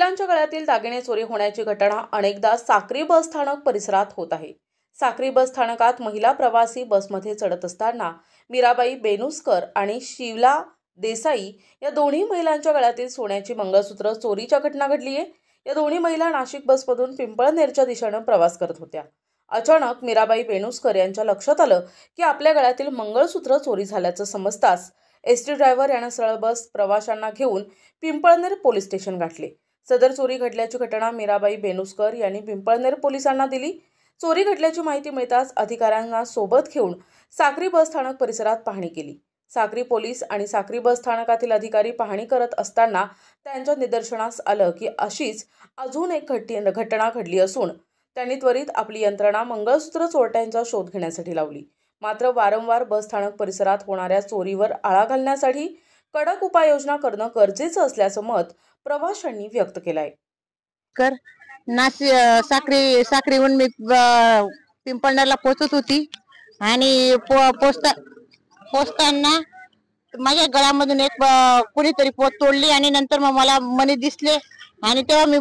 महिलांच्या गळ्यातील दागिने चोरी होण्याची घटना अनेकदा साक्री बस स्थानक परिसरात होत आहे। साक्री बस स्थानकात महिला प्रवासी बसमध्ये चढत असताना मीराबाई बेनुस्कर आणि शिवला देसाई या दोन्ही महिलांच्या गळ्यातील सोन्याची मंगळसूत्र चोरीच्या घटना घडली आहे। या दोन्ही महिला नाशिक बसमधून पिंपळनेरच्या दिशेने प्रवास करत होत्या। अचानक मीराबाई बेनुस्कर यांच्या लक्षात आलं की आपल्या गळ्यातील मंगळसूत्र चोरी झाल्याचं समजताच एसटी ड्रायव्हर याने सरळ बस प्रवाशांना घेऊन पिंपळनेर पोलीस स्टेशन गाठले। सदर चोरी घडल्याची घटना मीराबाई बेनुस्कर यांनी पिंपळनेर पोलिसांना दिली। चोरी घडल्याची माहिती मिळताच अधिकाऱ्यांना सोबत घेऊन साक्री बस स्थानक परिसरात पाहणी केली। साक्री पोलीस आणि साक्री बस स्थानकातील अधिकारी पाहणी करत असताना त्यांच्या निदर्शनास आलं की अशीच अजून एक घटना घडली असून त्यांनी त्वरित आपली यंत्रणा मंगळसूत्र चोरट्यांचा शोध घेण्यासाठी लावली। मात्र वारंवार बस स्थानक परिसरात होणाऱ्या चोरीवर आळा घालण्यासाठी कडक उपाययोजना करणं गरजेचं असल्याचं मत प्रवाशांनी व्यक्त केलं आहे। साक्रीहून मी पिंपळनेरला पोहोचत होती आणि पोचताना माझ्या गळ्यामधून एक कुणीतरी पोत तोडली आणि नंतर मग मला मनी दिसले आणि तेव्हा मी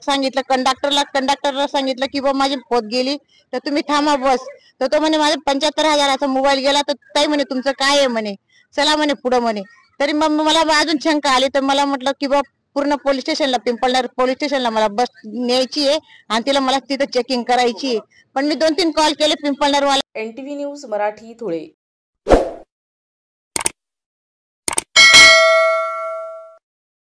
सांगितलं कंडक्टरला सांगितलं की बा माझी पोत गेली तर तुम्ही थांबा बस। तर तो म्हणे माझा 75,000चा मोबाईल गेला। तर ताई म्हणे तुमचं काय आहे म्हणे, चला म्हणे पुढं म्हणे। तरी मग मला अजून शंका आली तर मला म्हटलं की बा पूर्ण पोलीस स्टेशनला पिंपळनेर पोलीस स्टेशनला मला बस न्यायची आहे आणि तिला मला तिथं चेकिंग करायची आहे। पण मी 2-3 कॉल केले पिंपळनेरवाला। NTV news Marathi Dhule.